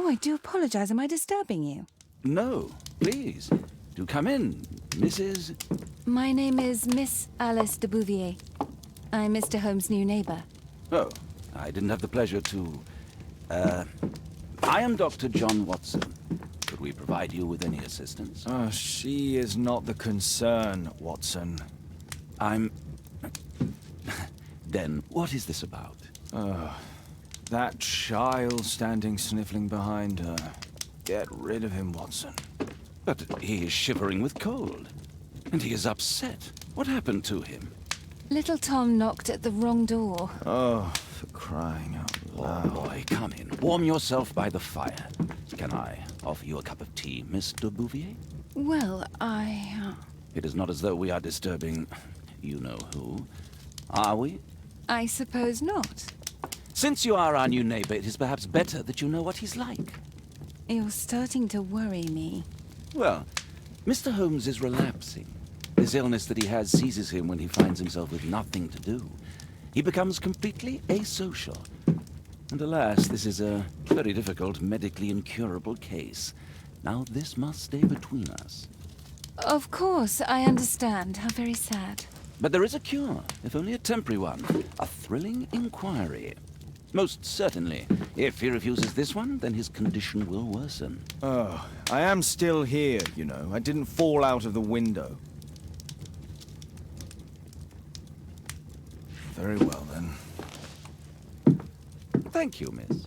Oh, I do apologize. Am I disturbing you? No, please. Do come in, Mrs. My name is Miss Alice de Bouvier. I'm Mr. Holmes' new neighbor. Oh, I didn't have the pleasure to... I am Dr. John Watson. Could we provide you with any assistance? Oh, she is not the concern, Watson. I'm... Then, what is this about? That child standing sniffling behind her. Get rid of him, Watson. But he is shivering with cold. And he is upset. What happened to him? Little Tom knocked at the wrong door. Oh, for crying out loud. Oh, boy, come in. Warm yourself by the fire. Can I offer you a cup of tea, Mr. Bouvier? Well, It is not as though we are disturbing you-know-who, are we? I suppose not. Since you are our new neighbor, it is perhaps better that you know what he's like. You're starting to worry me. Well, Mr. Holmes is relapsing. This illness that he has seizes him when he finds himself with nothing to do. He becomes completely asocial. And alas, this is a very difficult, medically incurable case. Now, this must stay between us. Of course, I understand. How very sad. But there is a cure, if only a temporary one. A thrilling inquiry. Most certainly. If he refuses this one, then his condition will worsen. Oh, I am still here, you know. I didn't fall out of the window. Very well, then. Thank you, miss.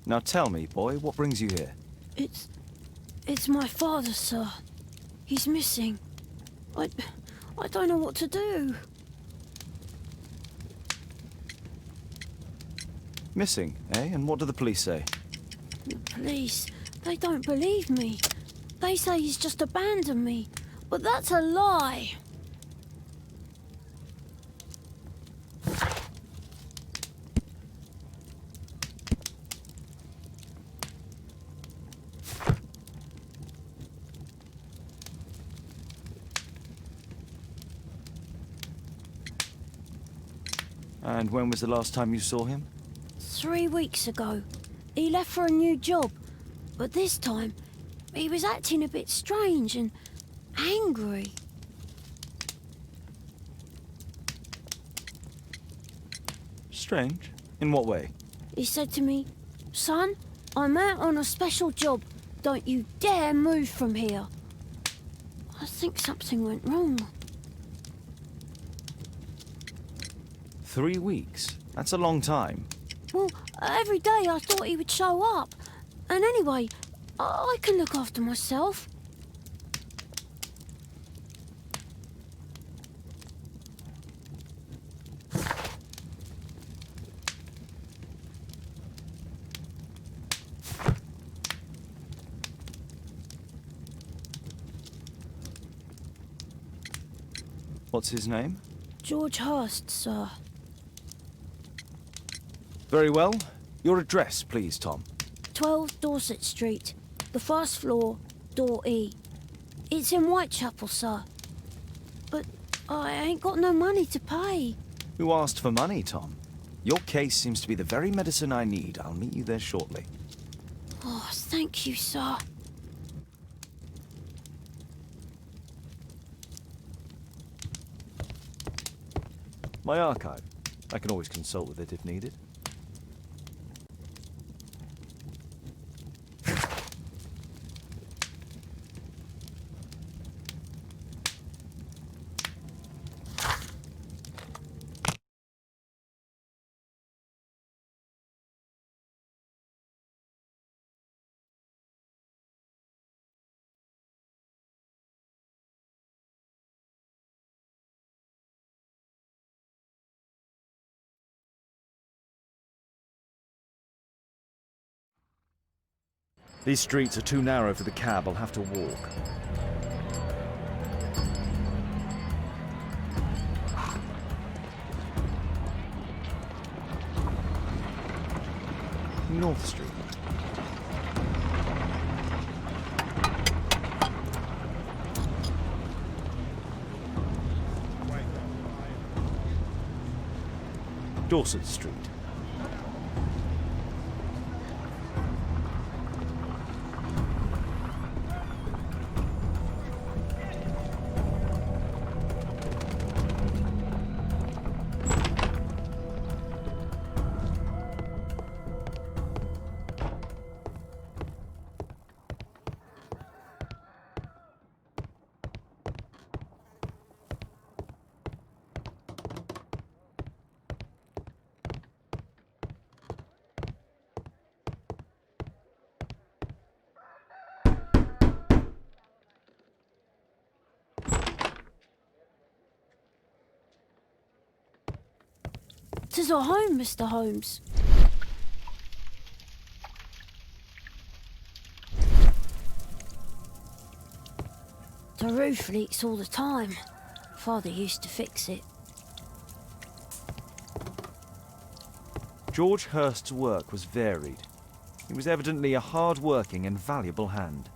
Now tell me, boy, what brings you here? It's my father, sir. He's missing. I don't know what to do. Missing, eh? And what do the police say? The police, they don't believe me. They say he's just abandoned me. But that's a lie. And when was the last time you saw him? 3 weeks ago. He left for a new job. But this time, he was acting a bit strange and angry. Strange? In what way? He said to me, "Son, I'm out on a special job. Don't you dare move from here." I think something went wrong. 3 weeks? That's a long time. Well, every day I thought he would show up. And anyway, I can look after myself. What's his name? George Hurst, sir. Very well. Your address, please, Tom. 12 Dorset Street, the first floor, door E. It's in Whitechapel, sir. But I ain't got no money to pay. Who asked for money, Tom? Your case seems to be the very medicine I need. I'll meet you there shortly. Oh, thank you, sir. My archive. I can always consult with it if needed. These streets are too narrow for the cab. I'll have to walk. North Street. Dorset Street. Tis our home, Mr. Holmes. The roof leaks all the time. Father used to fix it. George Hurst's work was varied. He was evidently a hard-working and valuable hand.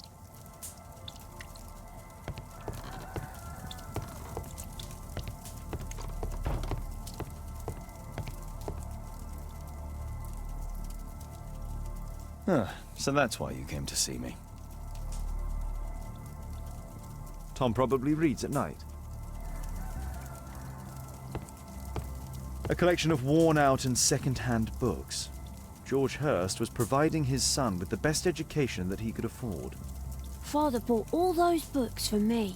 So that's why you came to see me. Tom probably reads at night. A collection of worn-out and second-hand books. George Hurst was providing his son with the best education that he could afford. Father bought all those books for me.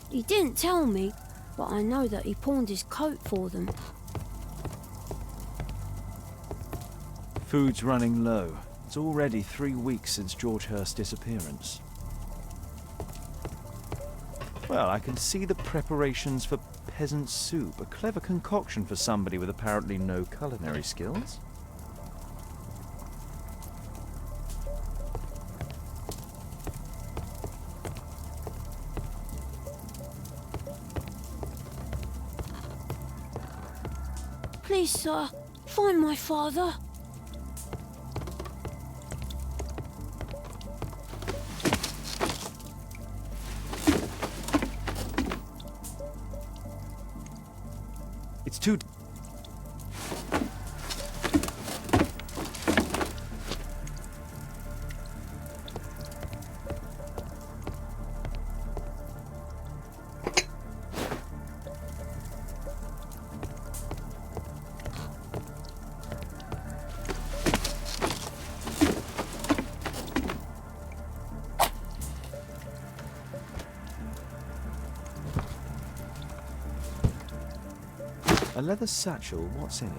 He didn't tell me, but I know that he pawned his coat for them. Food's running low. It's already 3 weeks since George Hurst's disappearance. Well, I can see the preparations for peasant soup, a clever concoction for somebody with apparently no culinary skills. Please, sir, find my father. It's too... A leather satchel, what's in it?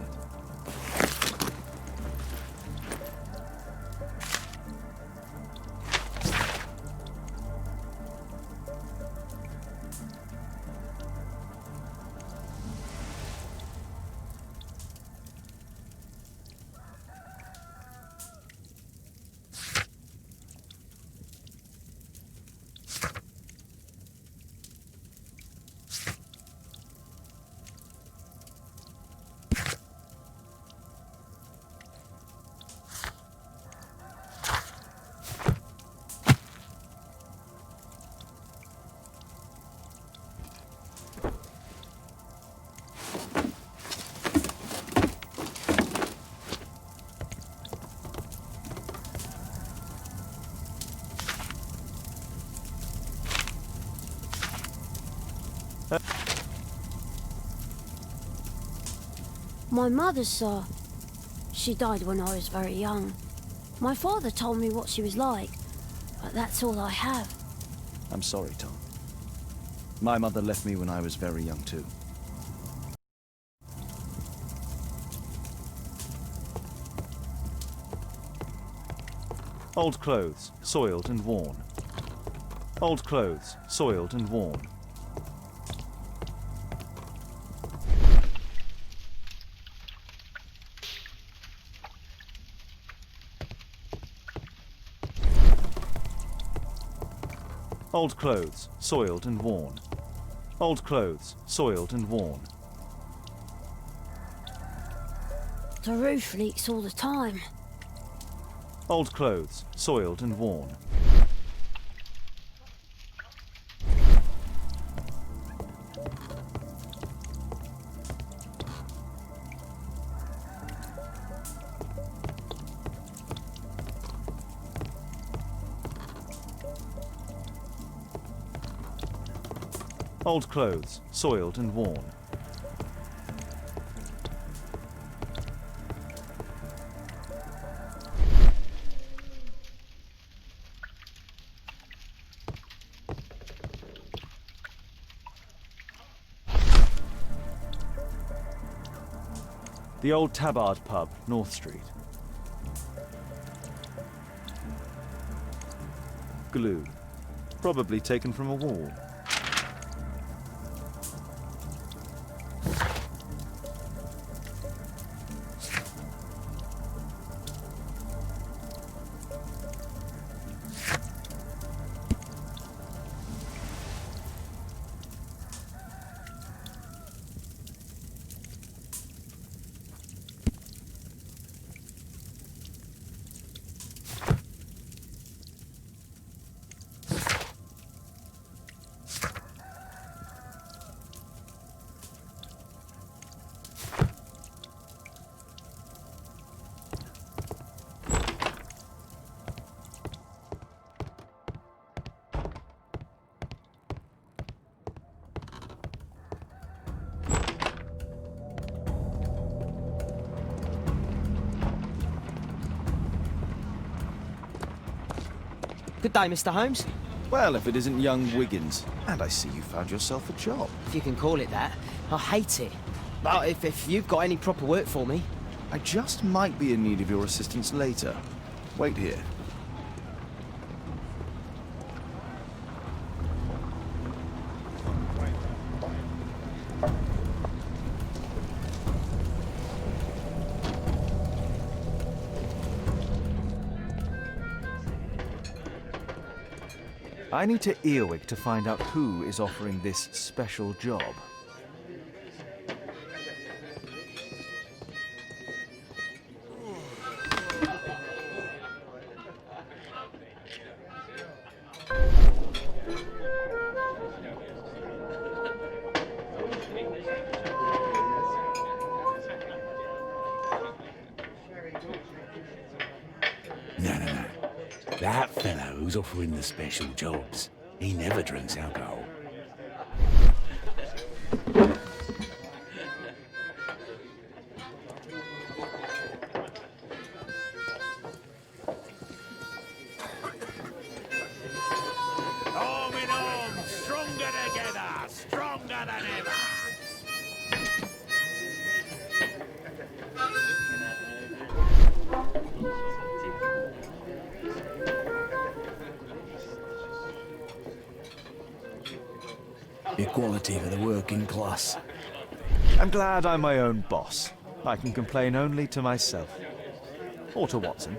My mother, sir. She died when I was very young. My father told me what she was like, but that's all I have. I'm sorry, Tom. My mother left me when I was very young, too. Old clothes, soiled and worn. Old clothes, soiled and worn. Old clothes, soiled and worn. Old clothes, soiled and worn. The roof leaks all the time. Old clothes, soiled and worn. Old clothes, soiled and worn. The old Tabard pub, North Street. Glue. Probably taken from a wall. Good day, Mr. Holmes. Well, if it isn't young Wiggins. And I see you found yourself a job. If you can call it that. I hate it. But if you've got any proper work for me... I just might be in need of your assistance later. Wait here. I need to earwig to find out who is offering this special job. No. That fellow who's offering the special jobs, he never drinks alcohol. Arm in arm, stronger together, stronger than ever. Equality for the working class. I'm glad I'm my own boss. I can complain only to myself. Or to Watson.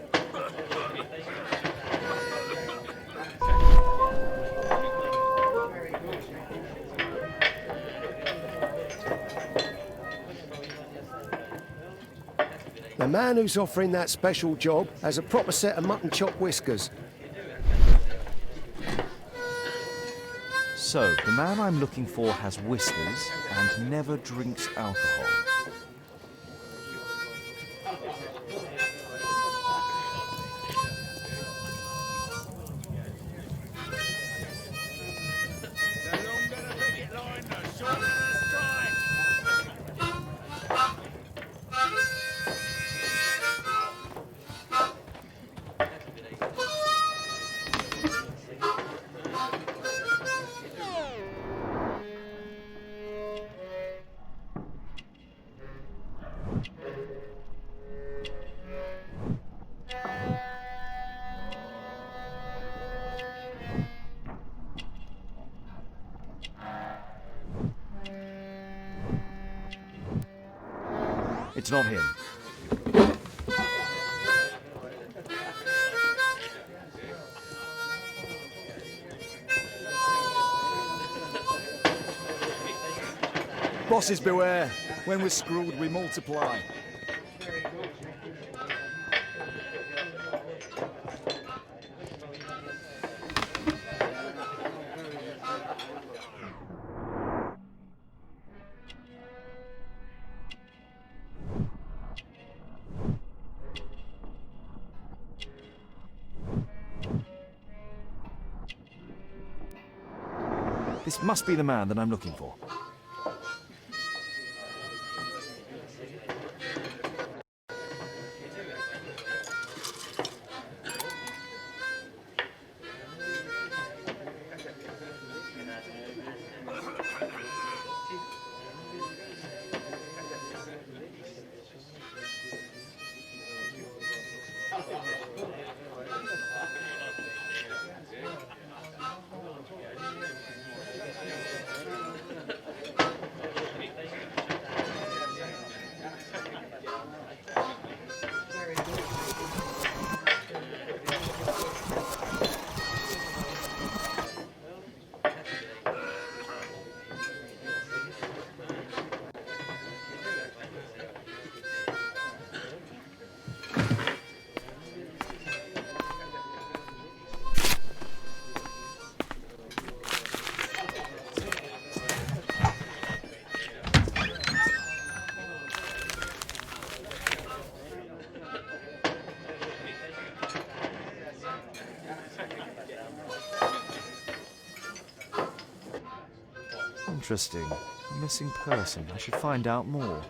The man who's offering that special job has a proper set of mutton chop whiskers. So, the man I'm looking for has whiskers and never drinks alcohol. The longer the picket line, the It's not him. Bosses beware. When we're screwed, we multiply. This must be the man that I'm looking for. Interesting. A missing person. I should find out more.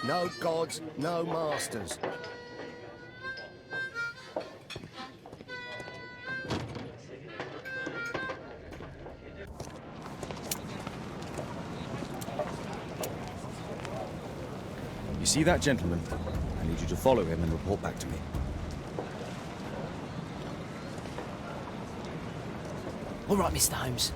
No gods, no masters. You see that gentleman? I need you to follow him and report back to me. All right, Mr. Holmes.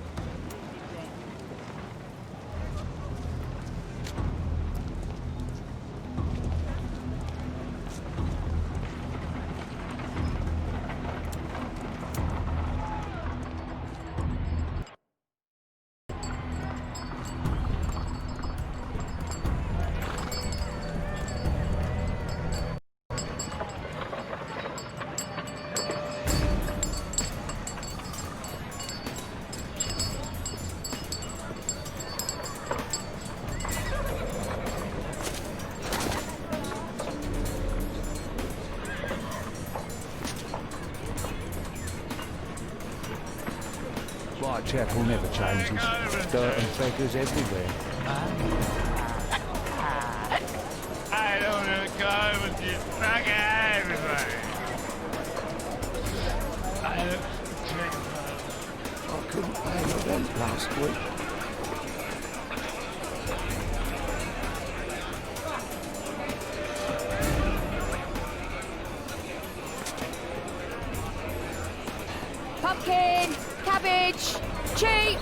Whitechapel never changes. Dirt and beggars everywhere. I don't want to go with this fucking everybody. I couldn't pay my rent last week. Pumpkin! Cabbage! Cheap!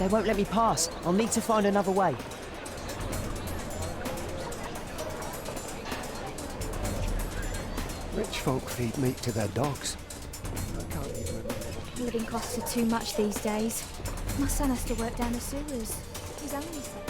They won't let me pass. I'll need to find another way. Rich folk feed meat to their dogs. Living costs are too much these days. My son has to work down the sewers. He's only 7.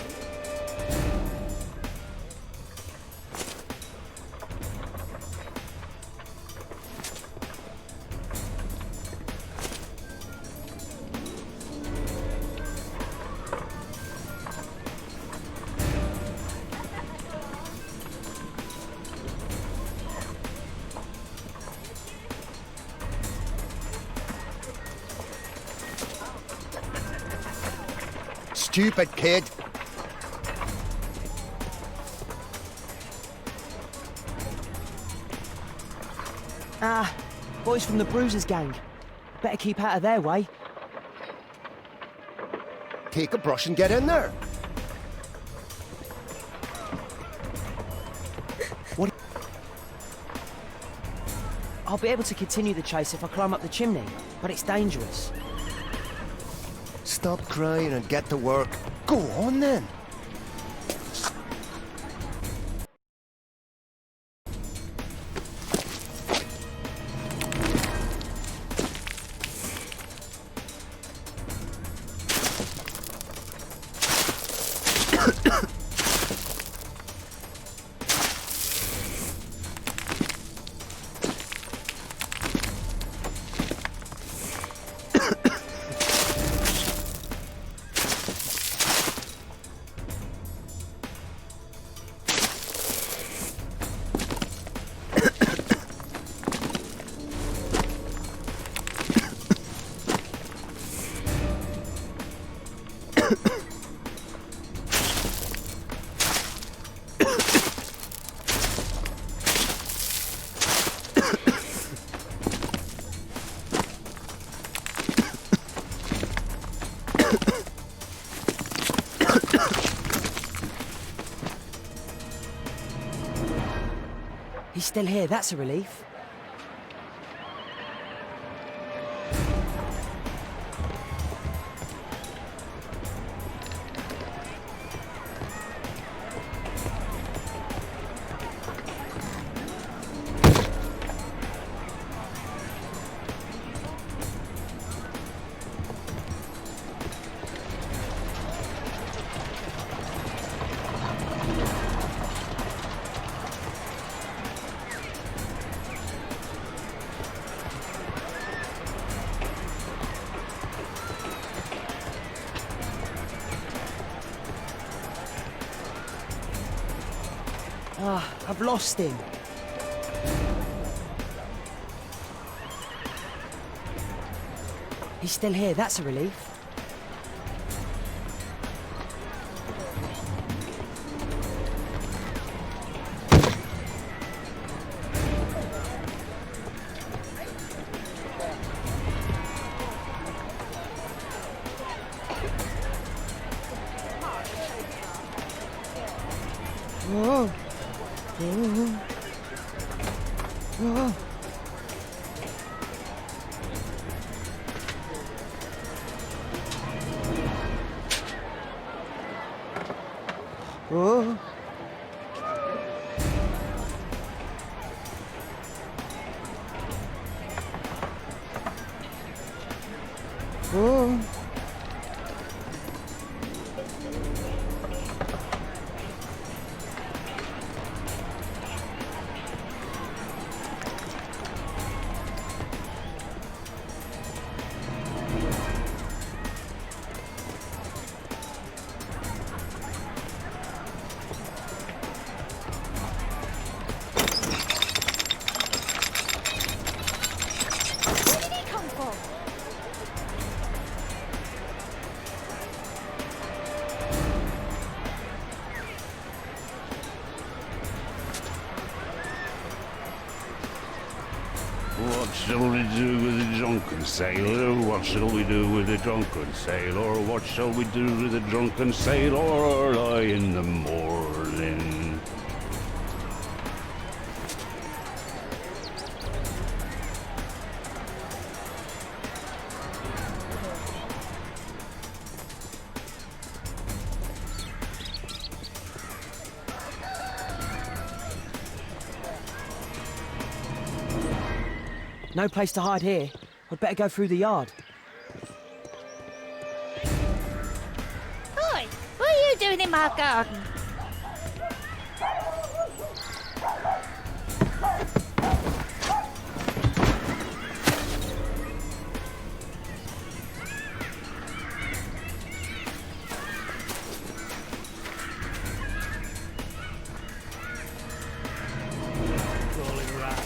Stupid kid. Ah, boys from the Bruisers gang. Better keep out of their way. Take a brush and get in there. What? I'll be able to continue the chase if I climb up the chimney, but it's dangerous. Stop crying and get to work. Go on then. He's still here, that's a relief. Ah, I've lost him. He's still here, that's a relief. Whoa. Whoa. Whoa. Whoa. Whoa. What shall we do with the drunken sailor? What shall we do with the drunken sailor? What shall we do with the drunken sailor? Early in the morning. No place to hide here. I'd better go through the yard. Oi, what are you doing in my garden? Rolling right.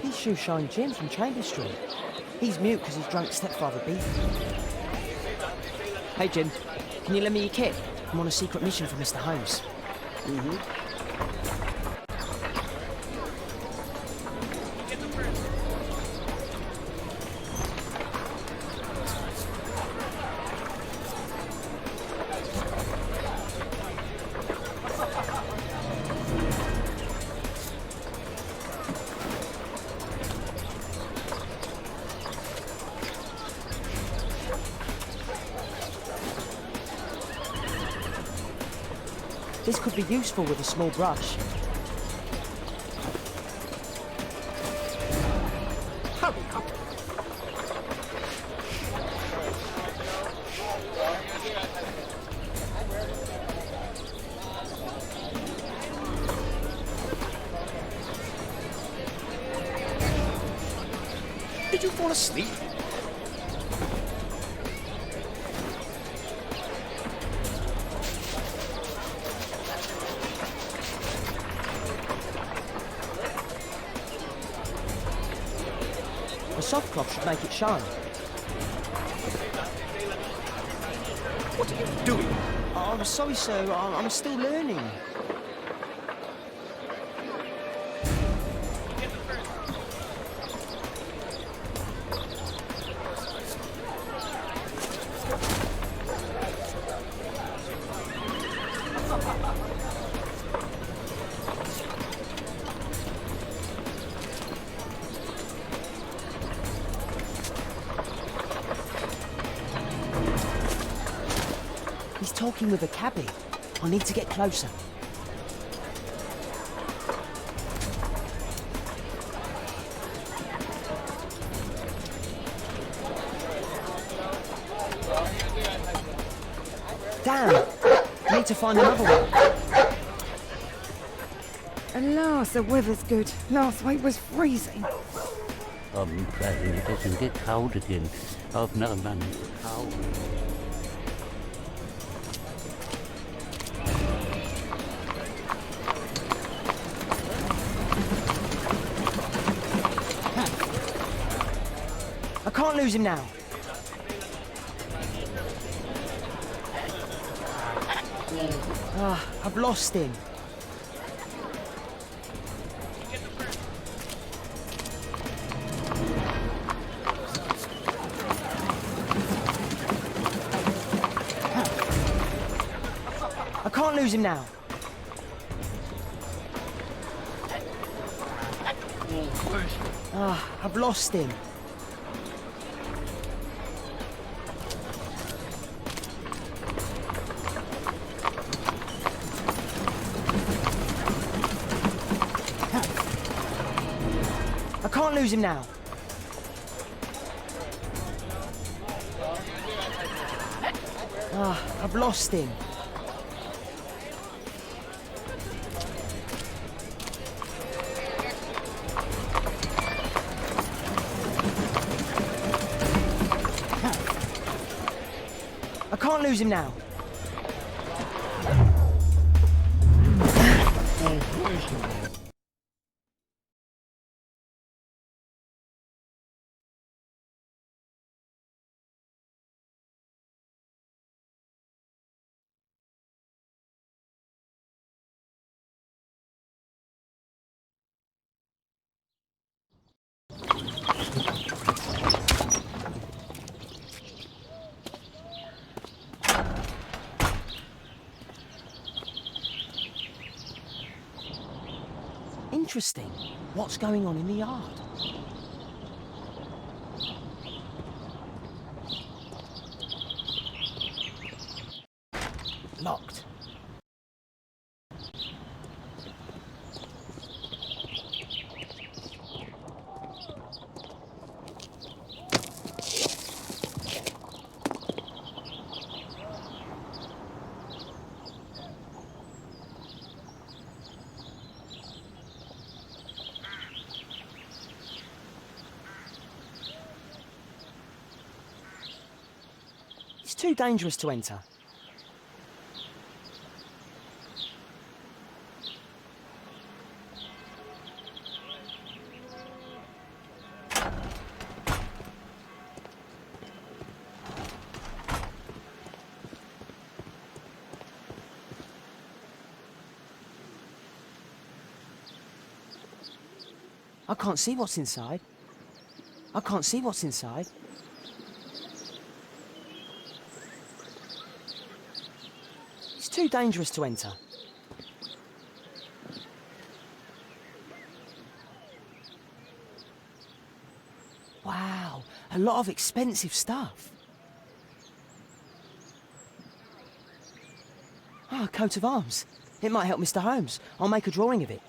He's Shoeshine Jim from Chambers Street. He's mute because his drunk stepfather beat him. Hey Jim, can you lend me your kit? I'm on a secret mission for Mr. Holmes. This could be useful with a small brush. Hurry up. Did you fall asleep? A soft cloth should make it shine. What are you doing? Oh, I'm sorry, sir. I'm still learning. He's talking with a cabbie. I need to get closer. Damn! I need to find another one. At last, the weather's good. Last week was freezing. I'm praying it doesn't get cold again. I've never managed to cold. I can't lose him now. I've lost him. I can't lose him now. I've lost him. I can't lose him now. I've lost him. can't lose him now. Interesting. What's going on in the yard? Locked. It's too dangerous to enter. I can't see what's inside. I can't see what's inside. It's too dangerous to enter. Wow, a lot of expensive stuff. Ah, a coat of arms. It might help Mr. Holmes. I'll make a drawing of it.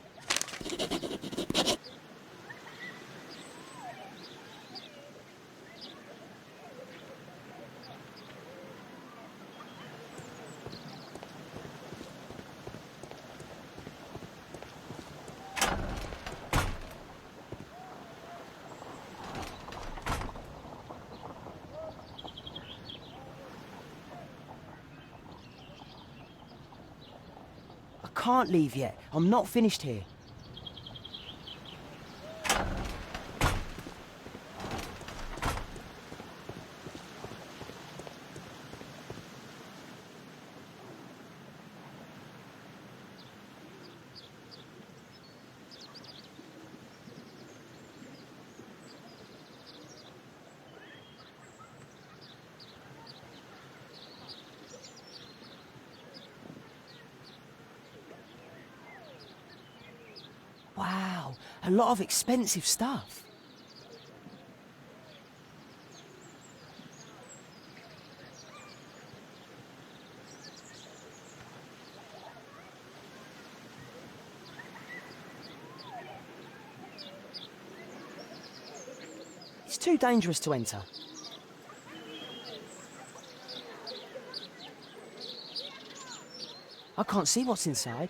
I can't leave yet. I'm not finished here. Wow, a lot of expensive stuff. It's too dangerous to enter. I can't see what's inside.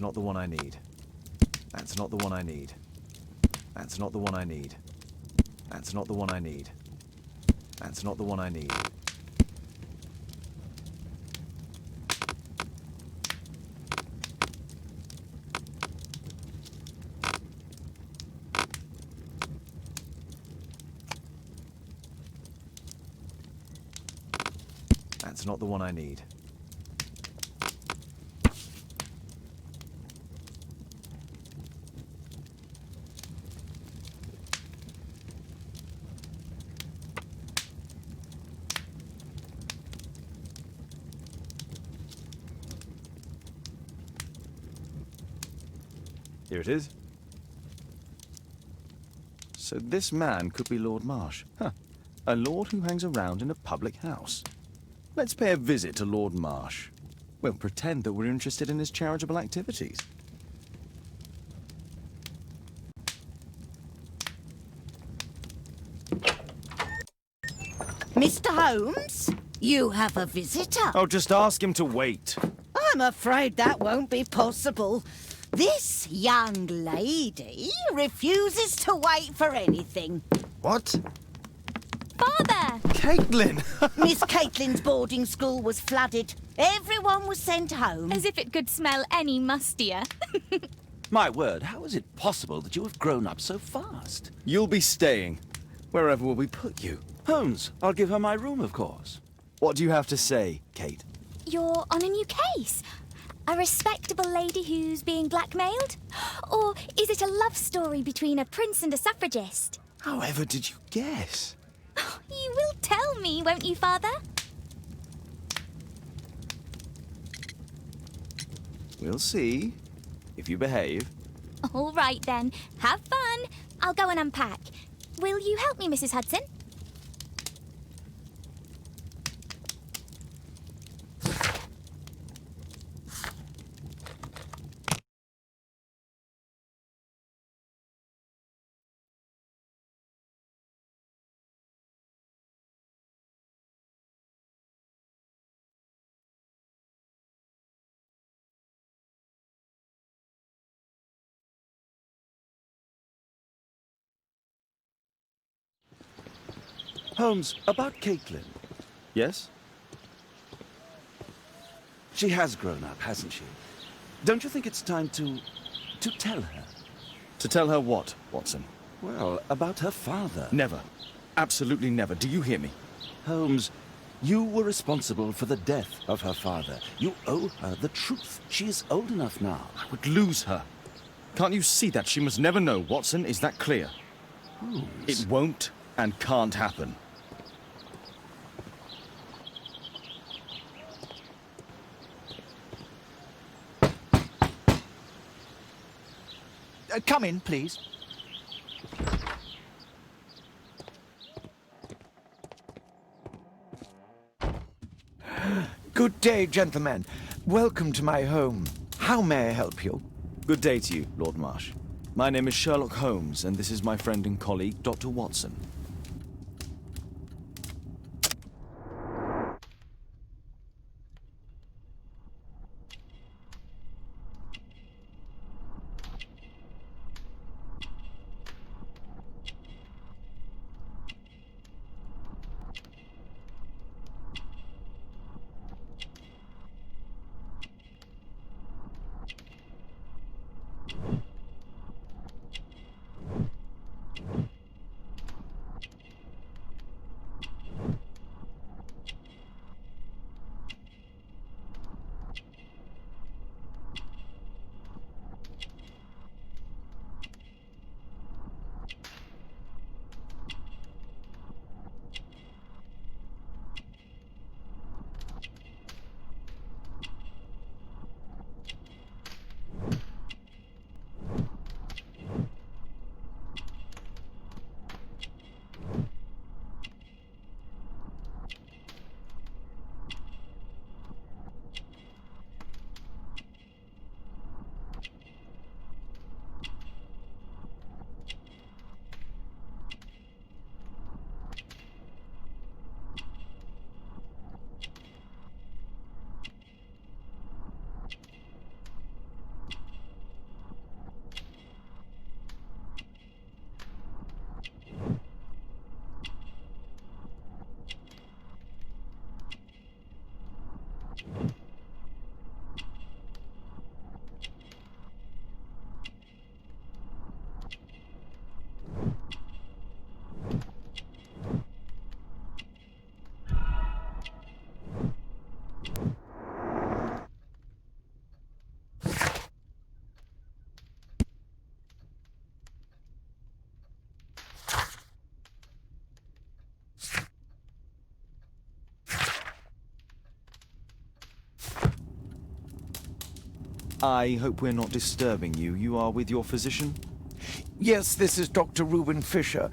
That's not the one I need. That's not the one I need. That's not the one I need. That's not the one I need. That's not the one I need. That's not the one I need. Here it is. So this man could be Lord Marsh. Huh. A lord who hangs around in a public house. Let's pay a visit to Lord Marsh. We'll pretend that we're interested in his charitable activities. Mr. Holmes, you have a visitor. Oh, just ask him to wait. I'm afraid that won't be possible. This young lady refuses to wait for anything. What? Father! Caitlin! Miss Caitlin's boarding school was flooded. Everyone was sent home. As if it could smell any mustier. My word, how is it possible that you have grown up so fast? You'll be staying. Wherever will we put you? Holmes, I'll give her my room, of course. What do you have to say, Kate? You're on a new case. A respectable lady who's being blackmailed? Or is it a love story between a prince and a suffragist? However did you guess? You will tell me, won't you, Father? We'll see. If you behave. All right, then. Have fun. I'll go and unpack. Will you help me, Mrs. Hudson? Holmes, about Caitlin. Yes? She has grown up, hasn't she? Don't you think it's time to tell her? To tell her what, Watson? Well, about her father. Never. Absolutely never. Do you hear me? Holmes, you were responsible for the death of her father. You owe her the truth. She is old enough now. I would lose her. Can't you see that? She must never know, Watson. Is that clear? Holmes. It won't and can't happen. Come in, please. Good day, gentlemen. Welcome to my home. How may I help you? Good day to you, Lord Marsh. My name is Sherlock Holmes, and this is my friend and colleague, Dr. Watson. I hope we're not disturbing you. You are with your physician? Yes, this is Dr. Reuben Fisher.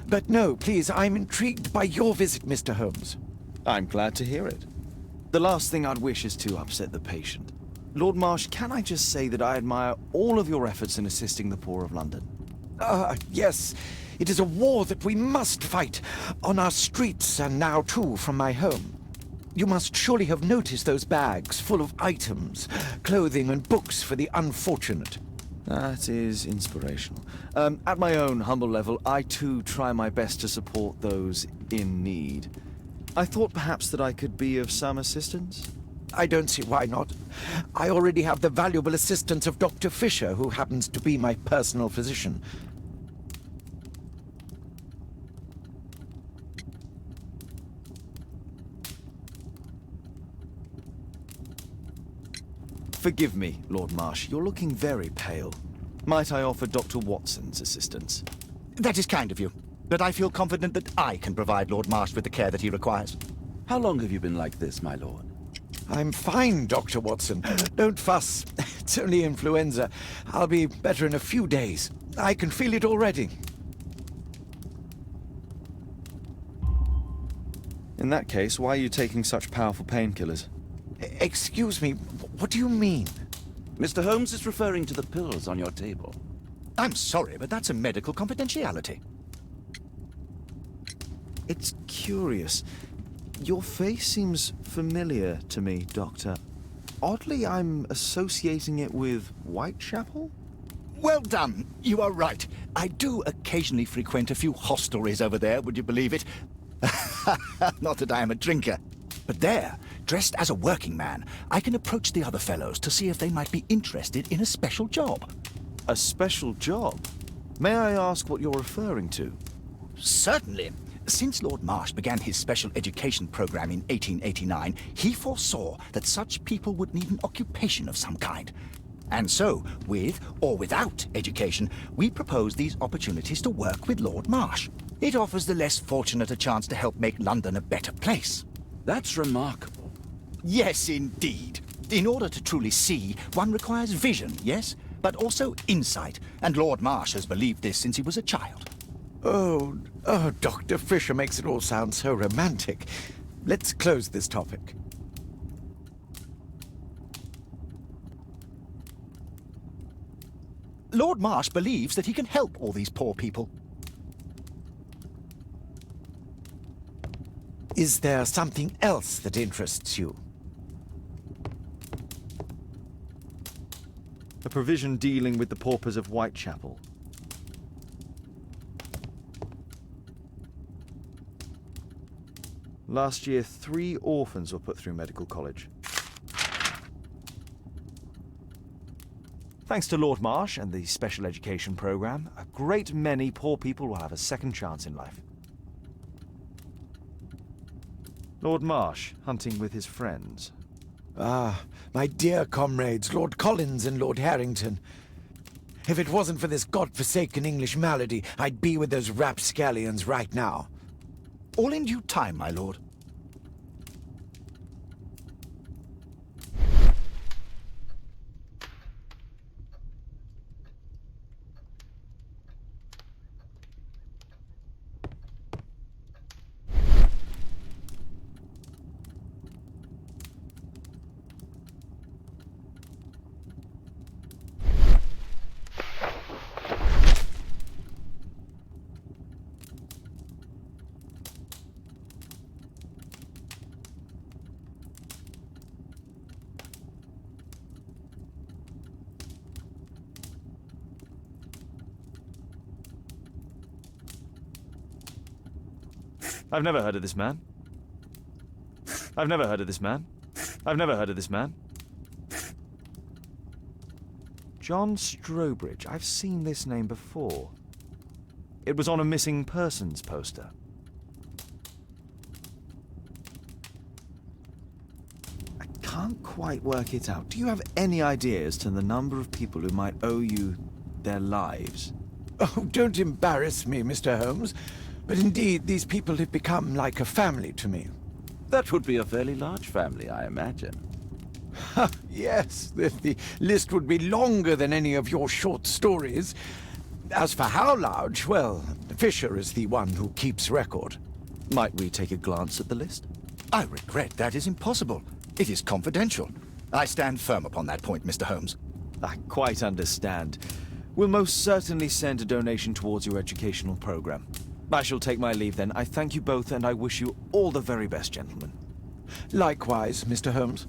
But no, please, I'm intrigued by your visit, Mr. Holmes. I'm glad to hear it. The last thing I'd wish is to upset the patient. Lord Marsh, can I just say that I admire all of your efforts in assisting the poor of London? Yes. It is a war that we must fight, on our streets and now too from my home. You must surely have noticed those bags full of items, clothing and books for the unfortunate. That is inspirational. At my own humble level, I too try my best to support those in need. I thought perhaps that I could be of some assistance. I don't see why not. I already have the valuable assistance of Dr. Fisher, who happens to be my personal physician. Forgive me, Lord Marsh. You're looking very pale. Might I offer Dr. Watson's assistance? That is kind of you, but I feel confident that I can provide Lord Marsh with the care that he requires. How long have you been like this, my lord? I'm fine, Dr. Watson. Don't fuss. It's only influenza. I'll be better in a few days. I can feel it already. In that case, why are you taking such powerful painkillers? Excuse me, what do you mean? Mr. Holmes is referring to the pills on your table. I'm sorry, but that's a medical confidentiality. It's curious. Your face seems familiar to me, Doctor. Oddly, I'm associating it with Whitechapel? Well done. You are right. I do occasionally frequent a few hostelries over there, would you believe it? Not that I am a drinker. But there, dressed as a working man, I can approach the other fellows to see if they might be interested in a special job. A special job? May I ask what you're referring to? Certainly. Since Lord Marsh began his special education program in 1889, he foresaw that such people would need an occupation of some kind. And so, with or without education, we propose these opportunities to work with Lord Marsh. It offers the less fortunate a chance to help make London a better place. That's remarkable. Yes, indeed. In order to truly see, one requires vision, yes? But also insight, and Lord Marsh has believed this since he was a child. Oh, Dr. Fisher makes it all sound so romantic. Let's close this topic. Lord Marsh believes that he can help all these poor people. Is there something else that interests you? A provision dealing with the paupers of Whitechapel. Last year, 3 orphans were put through medical college. Thanks to Lord Marsh and the special education program, a great many poor people will have a second chance in life. Lord Marsh, hunting with his friends. Ah, my dear comrades, Lord Collins and Lord Harrington. If it wasn't for this godforsaken English malady, I'd be with those rapscallions right now. All in due time, my lord. I've never heard of this man. I've never heard of this man. I've never heard of this man. John Strobridge. I've seen this name before. It was on a missing persons poster. I can't quite work it out. Do you have any idea as to the number of people who might owe you their lives? Oh, don't embarrass me, Mr. Holmes. But indeed, these people have become like a family to me. That would be a fairly large family, I imagine. Yes, the list would be longer than any of your short stories. As for how large, well, Fisher is the one who keeps record. Might we take a glance at the list? I regret that is impossible. It is confidential. I stand firm upon that point, Mr. Holmes. I quite understand. We'll most certainly send a donation towards your educational program. I shall take my leave then. I thank you both and I wish you all the very best, gentlemen. Likewise, Mr. Holmes.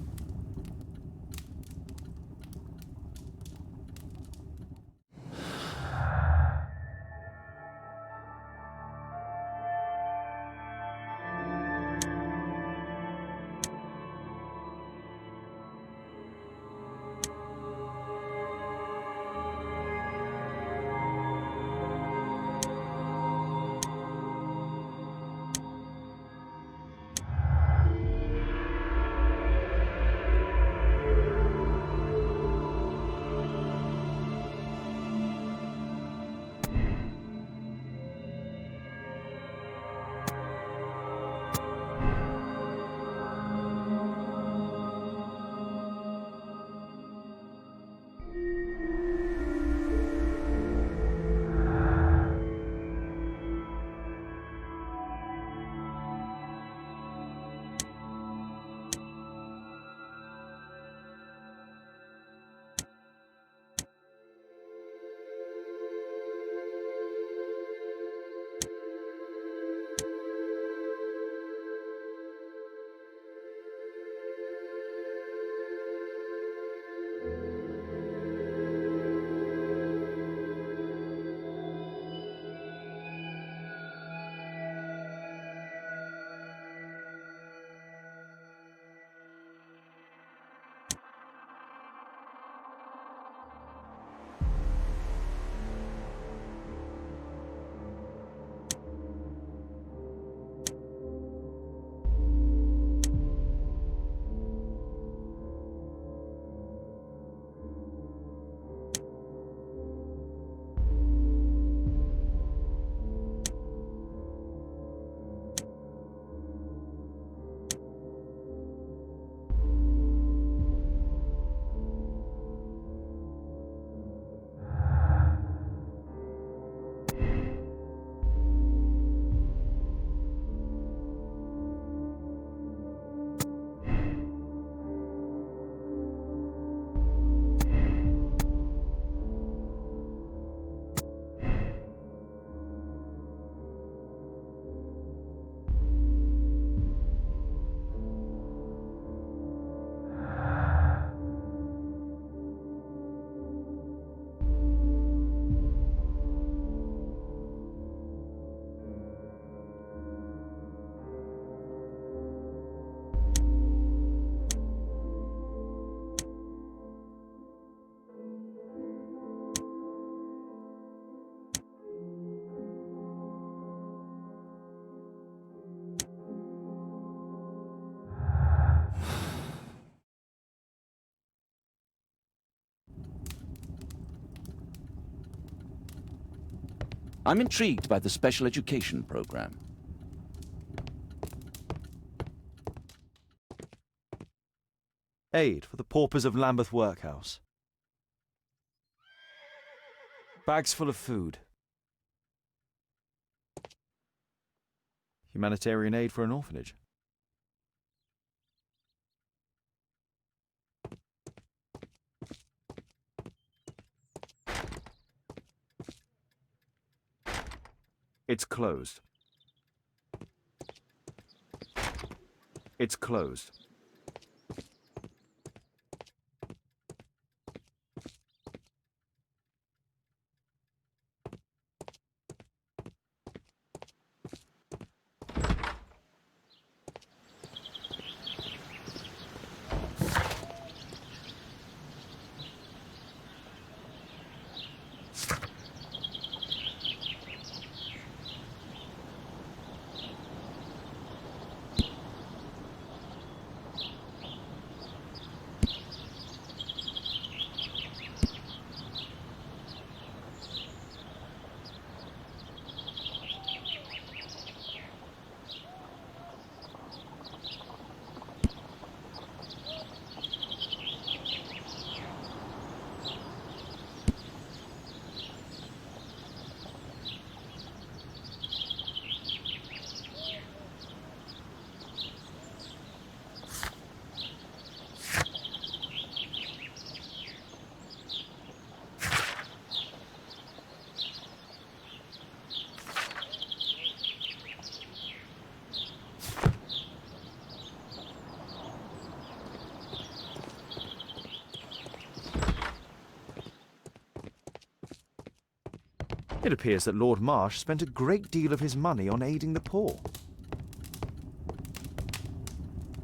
I'm intrigued by the special education program. Aid for the paupers of Lambeth Workhouse. Bags full of food. Humanitarian aid for an orphanage. It's closed. It's closed. It appears that Lord Marsh spent a great deal of his money on aiding the poor.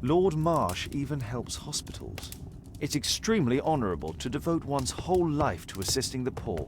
Lord Marsh even helps hospitals. It's extremely honourable to devote one's whole life to assisting the poor.